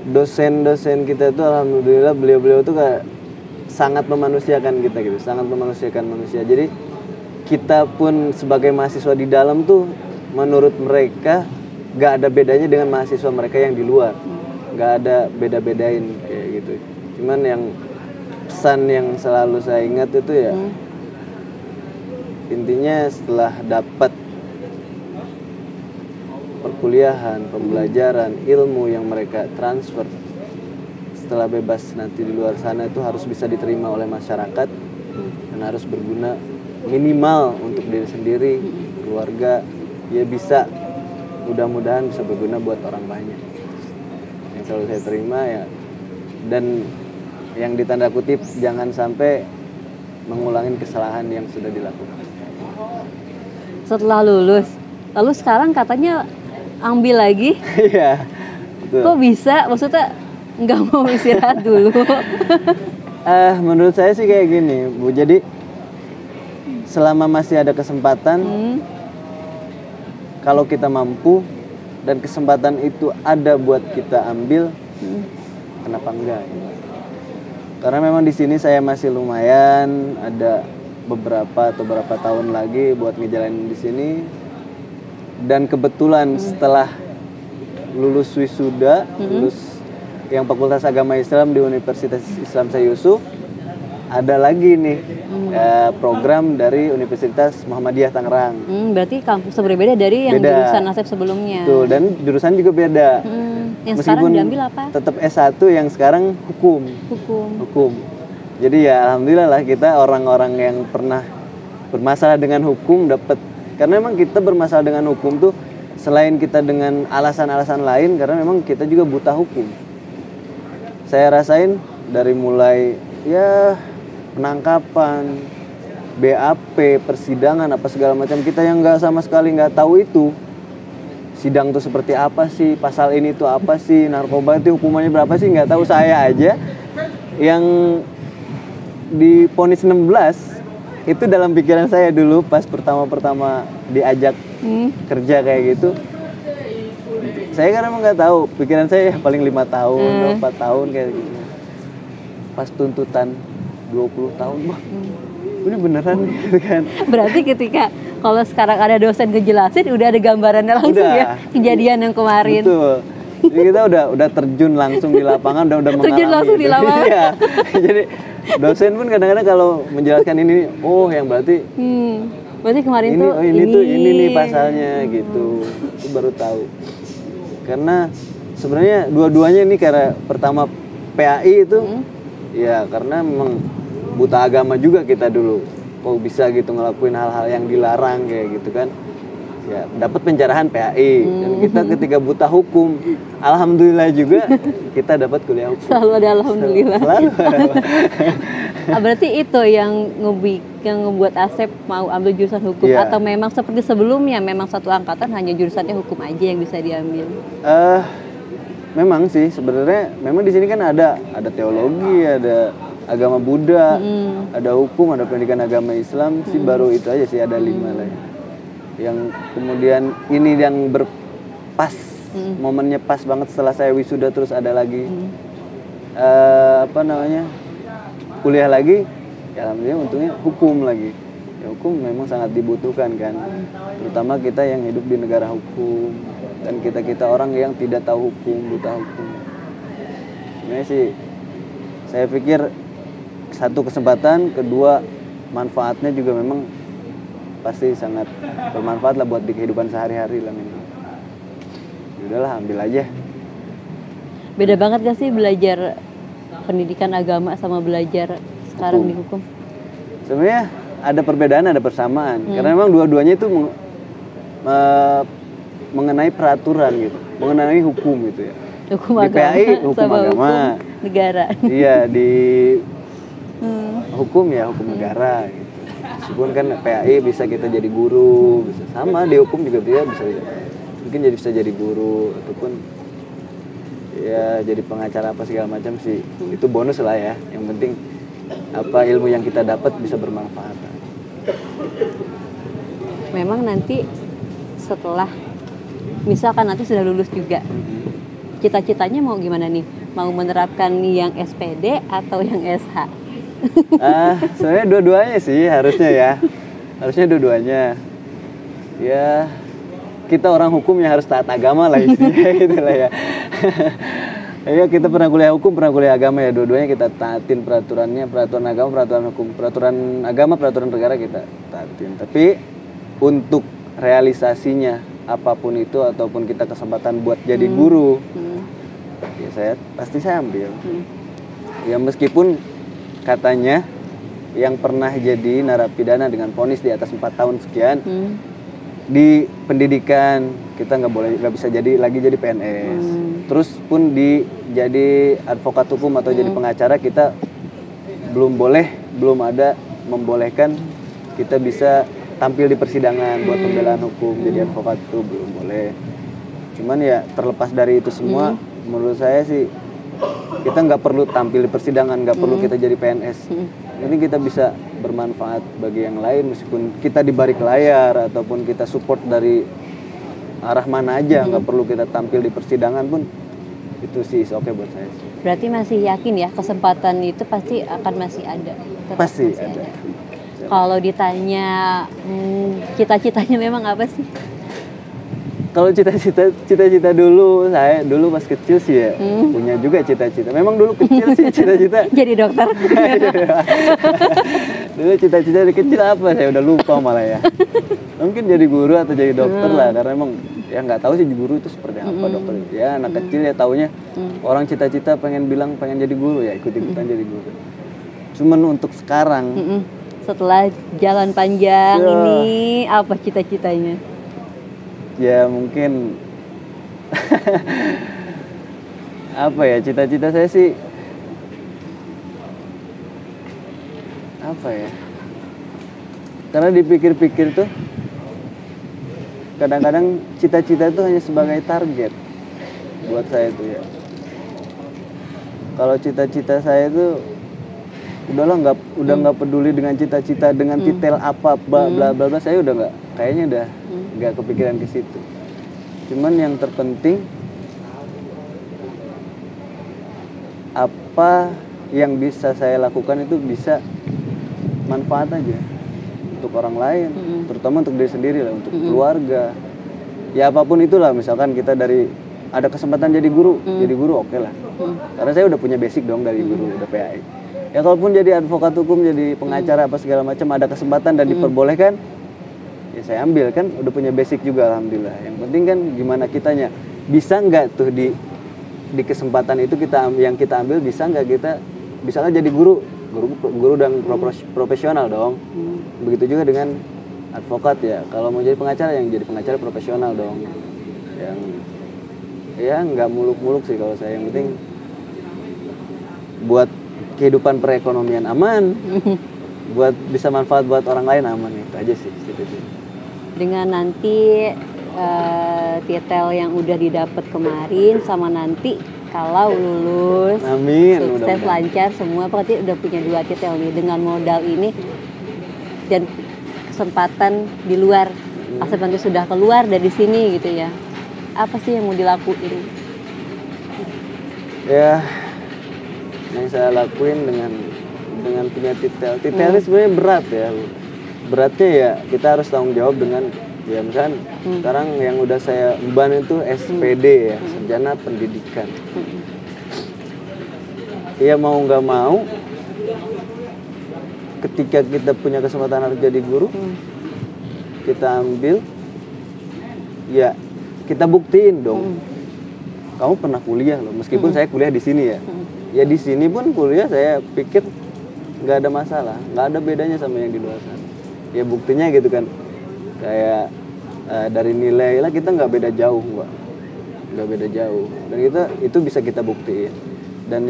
dosen-dosen kita itu alhamdulillah beliau-beliau tuh kayak sangat memanusiakan kita gitu, sangat memanusiakan manusia. Jadi kita pun sebagai mahasiswa di dalam tuh menurut mereka gak ada bedanya dengan mahasiswa mereka yang di luar. Gak ada beda-bedain kayak gitu. Cuman yang pesan yang selalu saya ingat itu ya intinya setelah dapat perkuliahan, pembelajaran, ilmu yang mereka transfer setelah bebas nanti di luar sana itu harus bisa diterima oleh masyarakat dan harus berguna minimal untuk diri sendiri, keluarga, ya bisa mudah-mudahan bisa berguna buat orang banyak. Yang selalu saya terima ya, dan yang ditanda kutip jangan sampai mengulangi kesalahan yang sudah dilakukan. Setelah lulus, lalu sekarang katanya ambil lagi? Iya. Kok bisa? Maksudnya nggak mau istirahat dulu? Menurut saya sih kayak gini, Bu. Jadi selama masih ada kesempatan, kalau kita mampu dan kesempatan itu ada buat kita ambil, kenapa enggak? Karena memang di sini saya masih lumayan ada beberapa tahun lagi buat ngejalanin di sini. Dan kebetulan setelah lulus wisuda, lulus yang Fakultas Agama Islam di Universitas Islam Syekh Yusuf, ada lagi nih program dari Universitas Muhammadiyah Tangerang. Berarti kampus berbeda dari yang jurusan Asep sebelumnya. Tuh, dan jurusan juga beda. Yang Meskipun sekarang diambil apa? Tetap S1, yang sekarang hukum. Jadi ya alhamdulillah lah kita orang-orang yang pernah bermasalah dengan hukum dapat, karena memang kita bermasalah dengan hukum tuh selain kita dengan alasan-alasan lain, karena memang kita juga buta hukum. Saya rasain dari mulai ya penangkapan, BAP, persidangan, apa segala macam, kita yang nggak sama sekali nggak tahu itu sidang tuh seperti apa sih, pasal ini tuh apa sih, narkoba itu hukumannya berapa sih, nggak tahu. Saya aja yang divonis 16 itu dalam pikiran saya dulu pas pertama diajak kerja kayak gitu, saya kan emang nggak tahu, pikiran saya paling 5 tahun, 4 tahun kayak gitu. Pas tuntutan 20 tahun, wah ini beneran gitu kan. Berarti ketika kalau sekarang ada dosen ngejelasin udah ada gambarannya langsung ya, kejadian yang kemarin. Betul. Jadi kita udah terjun langsung di lapangan, udah mengalami. Terjun langsung di lapangan. Iya. Jadi dosen pun kadang-kadang kalau menjelaskan ini, oh yang berarti berarti kemarin ini, tuh ini nih pasalnya gitu. Itu baru tahu. Karena sebenarnya dua-duanya ini karena pertama PAI itu ya karena memang buta agama juga kita dulu. Kok bisa gitu ngelakuin hal-hal yang dilarang kayak gitu kan. Ya dapat pencerahan PAI, dan kita ketika buta hukum, alhamdulillah juga kita dapat kuliah hukum. Selalu ada alhamdulillah. Selalu ada. Berarti itu yang ngebuat Asep mau ambil jurusan hukum, atau memang seperti sebelumnya memang satu angkatan hanya jurusannya hukum aja yang bisa diambil? Memang sih sebenarnya memang di sini kan ada teologi, ada agama Buddha, ada hukum, ada pendidikan agama Islam sih, baru itu aja sih, ada 5 lah ya. Yang kemudian ini yang berpas, momennya pas banget setelah saya wisuda, terus ada lagi kuliah lagi, ya alhamdulillah untungnya hukum lagi. Ya, hukum memang sangat dibutuhkan kan, terutama kita yang hidup di negara hukum, dan kita orang yang tidak tahu hukum, buta hukum. Sebenarnya sih saya pikir satu kesempatan, kedua manfaatnya juga memang pasti sangat bermanfaat lah buat di kehidupan sehari-hari lah memang. Udahlah ambil aja. Beda banget gak sih belajar pendidikan agama sama belajar sekarang di hukum? Sebenarnya ada perbedaan, ada persamaan. Karena memang dua-duanya itu mengenai peraturan gitu, mengenai hukum gitu ya. Hukum di PAI hukum agama, hukum negara. Iya, di hukum ya hukum negara gitu. Meskipun kan PAI bisa kita jadi guru, bisa sama di hukum juga dia bisa mungkin bisa jadi guru, ataupun ya jadi pengacara apa segala macam sih. Itu bonus lah ya. Yang penting apa ilmu yang kita dapat bisa bermanfaat. Memang nanti setelah misalkan nanti sudah lulus juga, cita-citanya mau gimana nih? Mau menerapkan yang SPD atau yang SH? Sebenarnya dua-duanya sih harusnya ya. Harusnya dua-duanya. Ya, kita orang hukum yang harus taat agama lah istilahnya gitu lah ya. Ya kita pernah kuliah hukum, pernah kuliah agama ya. Dua-duanya kita taatin peraturannya, peraturan agama, peraturan hukum. Peraturan agama, peraturan negara kita taatin. Tapi untuk realisasinya apapun itu, ataupun kita kesempatan buat jadi guru, ya pasti saya ambil. Ya meskipun katanya yang pernah jadi narapidana dengan vonis di atas 4 tahun sekian, di pendidikan kita nggak bisa jadi PNS. Terus pun jadi advokat hukum atau jadi pengacara, kita belum ada membolehkan kita bisa tampil di persidangan buat pembelaan hukum, jadi advokat itu belum boleh. Cuman ya terlepas dari itu semua, menurut saya sih kita nggak perlu tampil di persidangan, nggak perlu kita jadi PNS. Ini kita bisa bermanfaat bagi yang lain, meskipun kita di balik layar ataupun kita support dari arah mana aja, nggak perlu kita tampil di persidangan pun itu sih oke buat saya sih. Berarti masih yakin ya kesempatan itu pasti akan masih ada. Tetap Pasti masih ada. Kalau ditanya cita-citanya memang apa sih? Kalau cita-cita dulu, saya dulu pas kecil sih ya punya juga cita-cita. Memang dulu kecil sih cita-cita. Jadi dokter. Dulu cita-cita dari kecil apa? Saya udah lupa malah ya. Mungkin jadi guru atau jadi dokter lah, karena emang ya nggak tahu sih guru itu seperti apa dokter. Ya anak kecil ya taunya orang cita-cita pengen bilang pengen jadi guru ya ikut-ikutan jadi guru. Cuman untuk sekarang Setelah jalan panjang ini apa cita-citanya? ya mungkin apa ya, cita-cita saya sih apa ya, karena dipikir-pikir tuh kadang-kadang cita-cita itu hanya sebagai target buat saya tuh ya. Kalau cita-cita saya tuh udahlah nggak peduli dengan cita-cita dengan detail apa bla bla bla, saya udah kayaknya nggak kepikiran ke situ. Cuman yang terpenting apa yang bisa saya lakukan itu bisa manfaat aja untuk orang lain, terutama untuk diri sendiri lah, untuk keluarga. Ya apapun itulah, misalkan kita ada kesempatan jadi guru oke lah. Karena saya udah punya basic dong dari guru, udah PAI. Ya kalaupun jadi advokat hukum, jadi pengacara apa segala macam, ada kesempatan dan diperbolehkan, ya saya ambil, kan udah punya basic juga alhamdulillah. Yang penting kan gimana kitanya, bisa nggak tuh di kesempatan itu yang kita ambil, bisa nggak kita misalnya jadi guru dan profesional dong. Begitu juga dengan advokat ya, kalau mau jadi pengacara yang jadi pengacara profesional dong, yang ya nggak muluk-muluk sih kalau saya. Yang penting buat kehidupan perekonomian aman, buat bisa manfaat buat orang lain aman, itu aja sih. Dengan nanti titel yang udah didapat kemarin sama nanti kalau lulus, amin, sukses lancar semua, berarti udah punya 2 titel nih. Dengan modal ini dan kesempatan di luar, asal nanti sudah keluar dari sini gitu ya, apa sih yang mau dilakuin? Ya yang saya lakuin dengan punya titel ini sebenarnya berat ya. Beratnya ya kita harus tanggung jawab dengan ya misalkan sekarang yang udah saya emban itu SPD ya, sarjana pendidikan. Ya mau nggak mau ketika kita punya kesempatan harus jadi guru, kita ambil, ya kita buktiin dong. Kamu pernah kuliah loh, meskipun saya kuliah di sini ya. Ya di sini pun kuliah saya pikir nggak ada masalah, nggak ada bedanya sama yang di luar sana. Ya buktinya gitu kan, kayak dari nilai lah kita nggak beda jauh, nggak beda jauh. Dan itu bisa kita buktiin. Dan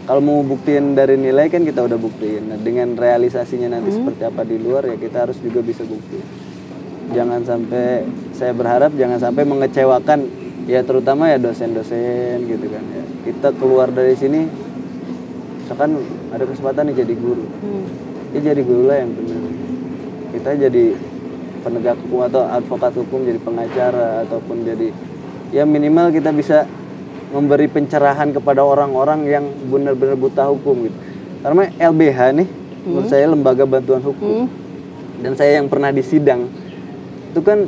kalau mau buktiin dari nilai kan kita udah buktiin. Nah, dengan realisasinya nanti seperti apa di luar ya kita harus juga bisa buktiin. Jangan sampai, saya berharap jangan sampai mengecewakan ya terutama ya dosen-dosen gitu kan ya. Kita keluar dari sini misalkan ada kesempatan nih jadi guru. Ya jadi guru lah yang benar. Kita jadi penegak hukum atau advokat hukum, jadi pengacara ataupun jadi ya minimal kita bisa memberi pencerahan kepada orang-orang yang benar-benar buta hukum gitu. Karena LBH nih menurut saya lembaga bantuan hukum. Dan saya yang pernah disidang itu kan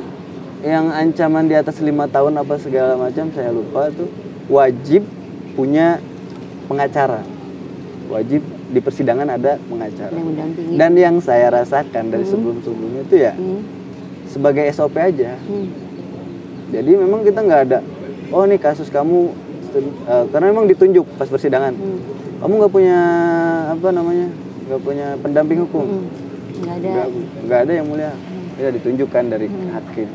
yang ancaman di atas 5 tahun apa segala macam saya lupa tuh, wajib punya pengacara, wajib di persidangan ada pengacara. Dan yang saya rasakan dari sebelum-sebelumnya itu ya sebagai SOP aja. Jadi memang kita nggak ada, oh nih kasus kamu, karena memang ditunjuk pas persidangan, kamu nggak punya nggak punya pendamping hukum, nggak ada yang mulia, ya ditunjukkan dari hakim.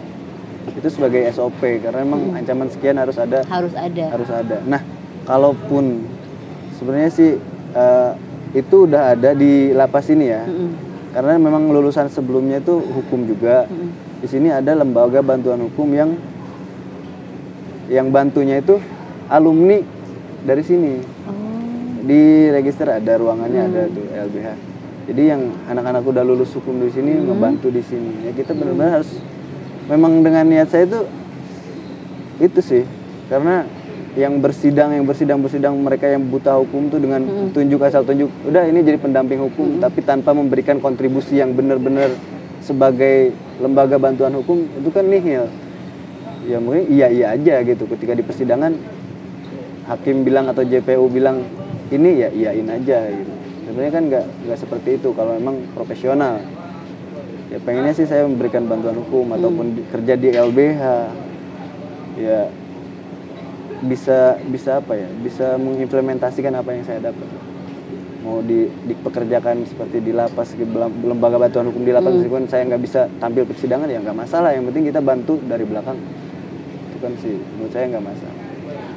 Itu sebagai SOP karena memang ancaman sekian harus ada. Nah kalaupun sebenarnya sih itu udah ada di lapas ini ya, karena memang lulusan sebelumnya itu hukum juga. Di sini ada lembaga bantuan hukum yang bantunya itu alumni dari sini. Di register ada ruangannya, ada tuh LBH. Jadi yang anak-anak udah lulus hukum di sini ngebantu di sini. Ya kita benar-benar harus memang dengan niat saya itu sih, karena yang bersidang mereka yang buta hukum tuh dengan tunjuk asal tunjuk, udah ini jadi pendamping hukum, tapi tanpa memberikan kontribusi yang benar-benar sebagai lembaga bantuan hukum, itu kan nihil. Ya mungkin iya aja gitu, ketika di persidangan hakim bilang atau JPU bilang ini ya iyain aja gitu. Sebenarnya kan nggak seperti itu kalau memang profesional. Ya pengennya sih saya memberikan bantuan hukum ataupun kerja di LBH, ya bisa apa ya, bisa mengimplementasikan apa yang saya dapat. Mau dipekerjakan seperti di lapas, lembaga bantuan hukum di lapas, meskipun saya nggak bisa tampil persidangan ya nggak masalah, yang penting kita bantu dari belakang, itu kan sih menurut saya nggak masalah.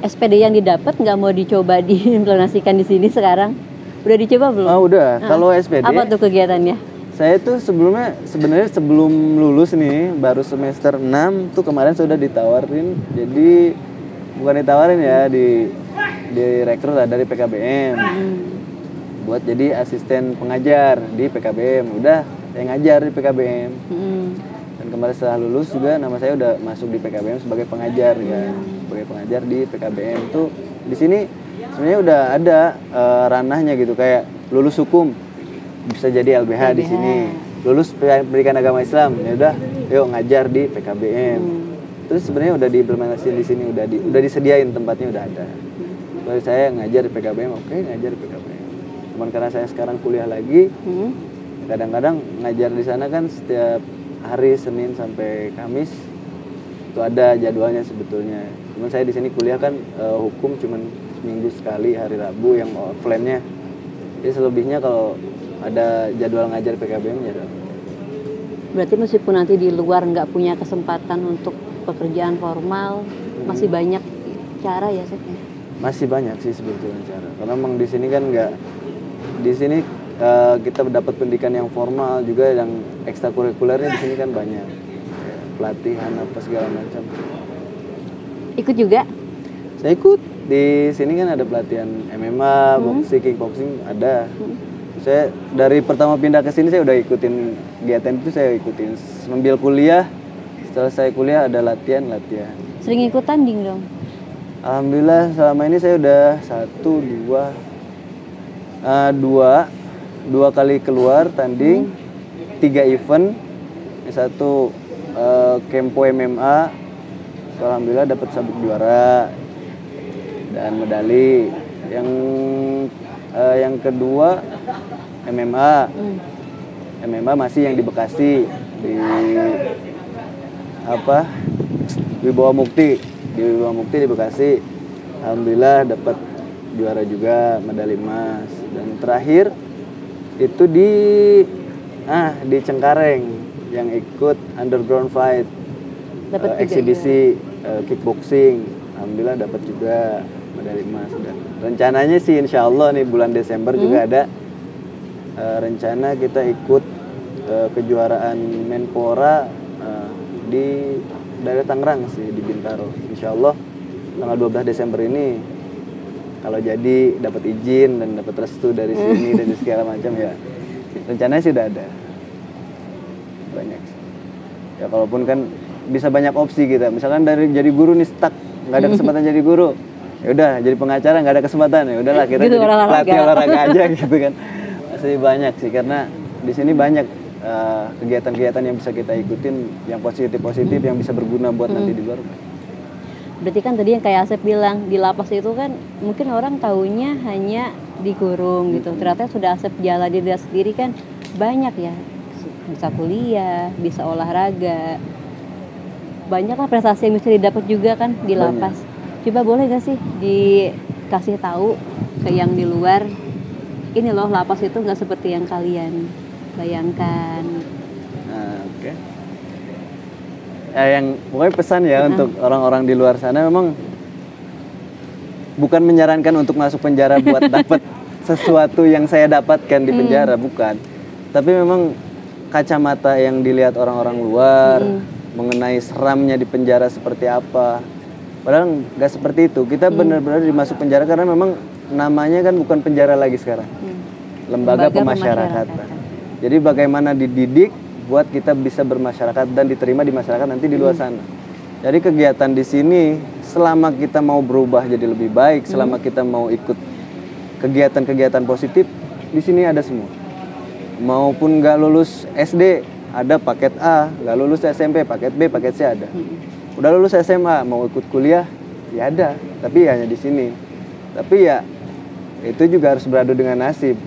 SPD yang didapat nggak mau dicoba diimplementasikan di sini sekarang? Udah dicoba belum? Udah. Kalau SPD apa tuh kegiatannya? Saya tuh sebenarnya sebelum lulus nih, baru semester 6 tuh kemarin sudah ditawarin, jadi bukan ditawarin ya, direkrut lah dari PKBM buat jadi asisten pengajar di PKBM. Udah saya ngajar di PKBM, dan kemarin setelah lulus juga nama saya udah masuk di PKBM sebagai pengajar ya, sebagai pengajar di PKBM. Tuh di sini sebenarnya udah ada ranahnya gitu, kayak lulus hukum bisa jadi LBH di sini, lulus pendidikan agama Islam ya udah yuk ngajar di PKBM. Terus sebenarnya udah diimplementasi di sini, udah disediain tempatnya, udah ada. Lalu saya ngajar di PKBM, oke, ngajar di PKBM. Cuman karena saya sekarang kuliah lagi, kadang-kadang ngajar di sana kan setiap hari Senin sampai Kamis itu ada jadwalnya sebetulnya. Cuman saya di sini kuliah kan hukum cuman seminggu sekali hari Rabu yang offline-nya. Jadi selebihnya kalau ada jadwal ngajar PKBM ya. Berarti meskipun nanti di luar nggak punya kesempatan untuk pekerjaan formal, masih banyak cara ya, Seth? Masih banyak sih sebetulnya cara. Karena memang di sini kan di sini kita dapat pendidikan yang formal juga, yang ekstrakurikulernya di sini kan banyak. Pelatihan apa segala macam. Ikut juga? Saya ikut. Di sini kan ada pelatihan MMA, boxing, kickboxing ada. Saya dari pertama pindah ke sini saya udah ikutin kegiatan itu, saya ikutin sambil kuliah. Setelah saya kuliah ada latihan. Sering ikut tanding dong? Alhamdulillah selama ini saya udah dua kali keluar tanding, 3 event. Yang satu Kempo MMA, alhamdulillah dapat sabuk juara dan medali. Yang kedua MMA masih yang di Bekasi, di Wibawa Mukti di Bekasi. Alhamdulillah dapat juara juga, medali emas. Dan terakhir itu di Cengkareng yang ikut underground fight, eksibisi kickboxing. Alhamdulillah dapat juga medali emas. Dan rencananya sih insya Allah nih bulan Desember juga ada rencana kita ikut kejuaraan Menpora di daerah Tangerang sih, di Bintaro. Insya Allah tanggal 12 Desember ini kalau jadi dapat izin dan dapat restu dari sini dan segala macam ya, rencananya sih udah ada banyak sih. Ya kalaupun kan bisa banyak opsi kita, misalkan dari jadi guru nih stuck, nggak ada kesempatan jadi guru, ya udah jadi pengacara nggak ada kesempatan, ya udahlah kita gitu, jadi pelatih olahraga aja gitu kan. Masih banyak sih, karena di sini banyak kegiatan-kegiatan yang bisa kita ikutin, yang positif yang bisa berguna buat nanti di luar. Berarti kan tadi yang kayak Asep bilang, di lapas itu kan mungkin orang taunya hanya dikurung gitu. Ternyata sudah Asep jalan diri sendiri kan banyak ya, bisa kuliah, bisa olahraga, banyaklah prestasi yang bisa didapat juga kan di lapas. Coba boleh gak sih dikasih tahu ke yang di luar, ini loh lapas itu nggak seperti yang kalian bayangkan. Oke. Yang pokoknya pesan ya untuk orang-orang di luar sana, memang bukan menyarankan untuk masuk penjara buat dapat sesuatu yang saya dapatkan di penjara, bukan. Tapi memang kacamata yang dilihat orang-orang luar mengenai seramnya di penjara seperti apa. Padahal nggak seperti itu. Kita benar-benar dimasuk penjara karena memang namanya kan bukan penjara lagi sekarang. Lembaga pemasyarakatan. Jadi bagaimana dididik, buat kita bisa bermasyarakat dan diterima di masyarakat nanti di luar sana. Jadi kegiatan di sini selama kita mau berubah jadi lebih baik, selama kita mau ikut kegiatan-kegiatan positif, di sini ada semua. Maupun nggak lulus SD ada paket A, nggak lulus SMP paket B, paket C ada. Udah lulus SMA mau ikut kuliah ya ada, tapi hanya di sini. Tapi ya itu juga harus beradu dengan nasib.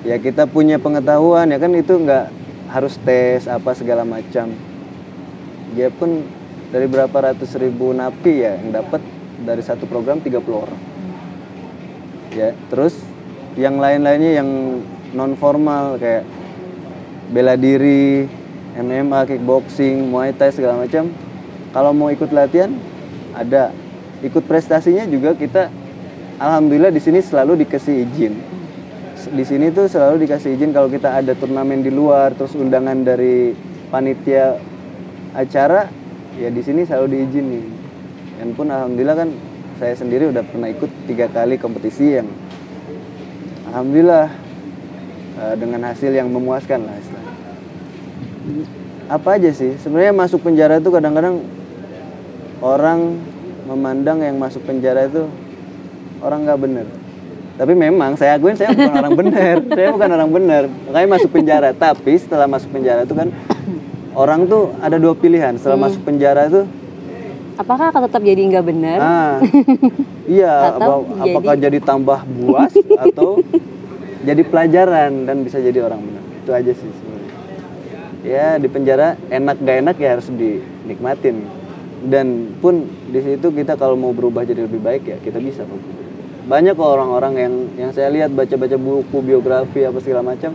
Ya kita punya pengetahuan ya kan, itu nggak harus tes apa segala macam. Dia pun dari berapa ratus ribu napi ya yang dapat dari satu program 30 orang. Ya, terus yang lain-lainnya yang non formal kayak bela diri, MMA, kickboxing, Muay Thai segala macam. Kalau mau ikut latihan ada, ikut prestasinya juga kita alhamdulillah di sini selalu dikasih izin. Di sini tuh selalu dikasih izin kalau kita ada turnamen di luar, terus undangan dari panitia acara, ya di sini selalu diizinin. Dan pun alhamdulillah kan saya sendiri udah pernah ikut 3 kali kompetisi yang alhamdulillah dengan hasil yang memuaskan lah istilahnya. Apa aja sih? Sebenarnya masuk penjara itu kadang-kadang orang memandang yang masuk penjara itu orang nggak bener. Tapi memang saya akuin saya bukan orang bener. Saya bukan orang bener. Makanya masuk penjara. Tapi setelah masuk penjara itu kan orang tuh ada 2 pilihan. Setelah masuk penjara itu apakah akan tetap jadi nggak benar? Iya. Apakah jadi tambah buas atau jadi pelajaran dan bisa jadi orang benar. Itu aja sih sebenarnya. Ya di penjara enak gak enak ya harus dinikmatin. Dan pun di situ kita kalau mau berubah jadi lebih baik ya kita bisa. Banyak kok orang-orang yang saya lihat baca-baca buku biografi apa segala macam,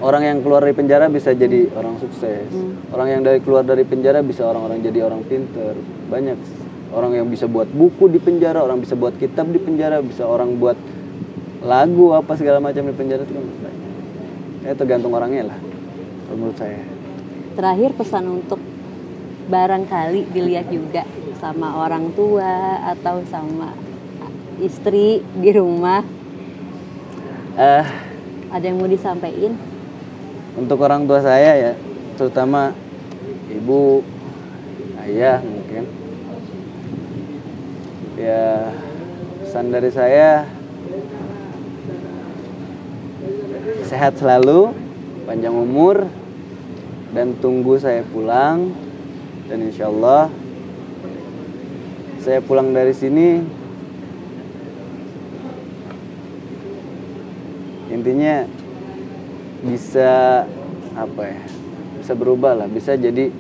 orang yang keluar dari penjara bisa jadi orang sukses. Orang yang keluar dari penjara bisa orang-orang jadi orang pinter. Banyak orang yang bisa buat buku di penjara, orang bisa buat kitab di penjara, bisa orang buat lagu apa segala macam di penjara itu kan banyak. Ya tergantung orangnya lah menurut saya. Terakhir pesan untuk barangkali dilihat juga sama orang tua atau sama istri di rumah, ada yang mau disampaikan? Untuk orang tua saya ya, terutama ibu, ayah mungkin, ya pesan dari saya sehat selalu, panjang umur, dan tunggu saya pulang. Dan insya Allah saya pulang dari sini intinya bisa apa ya, bisa berubah lah, bisa jadi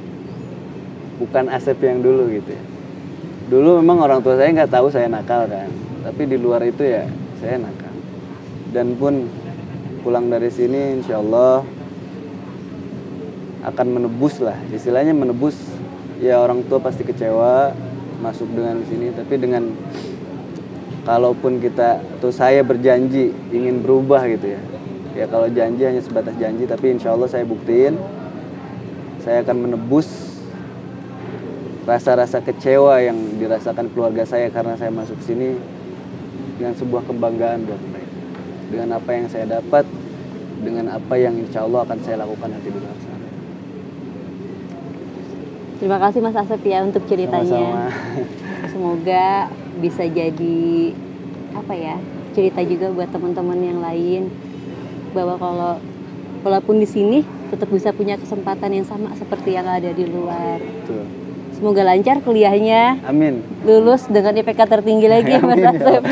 bukan Asep yang dulu gitu ya. Dulu memang orang tua saya nggak tahu saya nakal kan, tapi di luar itu ya saya nakal. Dan pun pulang dari sini insya Allah akan menebus lah, istilahnya menebus. Ya orang tua pasti kecewa masuk dengan sini, tapi dengan kalaupun kita atau saya berjanji ingin berubah gitu ya. Ya kalau janji hanya sebatas janji, tapi insya Allah saya buktiin saya akan menebus rasa-rasa kecewa yang dirasakan keluarga saya karena saya masuk sini dengan sebuah kebanggaan buat mereka. Dengan apa yang saya dapat, dengan apa yang insya Allah akan saya lakukan nanti di luar sana. Terima kasih Mas Asep ya untuk ceritanya. Sama-sama. Semoga bisa jadi apa ya, cerita juga buat teman-teman yang lain bahwa walaupun di sini tetap bisa punya kesempatan yang sama seperti yang ada di luar. Betul. Semoga lancar kuliahnya. Amin. Lulus dengan IPK tertinggi lagi ya Mas Asep.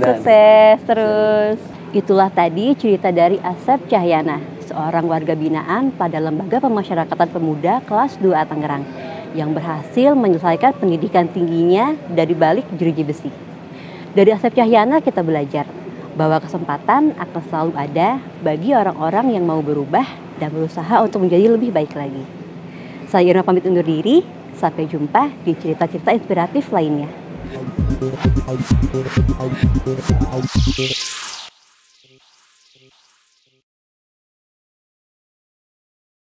Sukses terus. Itulah tadi cerita dari Asep Cahyana, seorang warga binaan pada Lembaga Pemasyarakatan Pemuda kelas 2 Tangerang yang berhasil menyelesaikan pendidikan tingginya dari balik jeruji besi. Dari Asep Cahyana kita belajar bahwa kesempatan akan selalu ada bagi orang-orang yang mau berubah dan berusaha untuk menjadi lebih baik lagi. Saya Irma pamit undur diri, sampai jumpa di cerita-cerita inspiratif lainnya.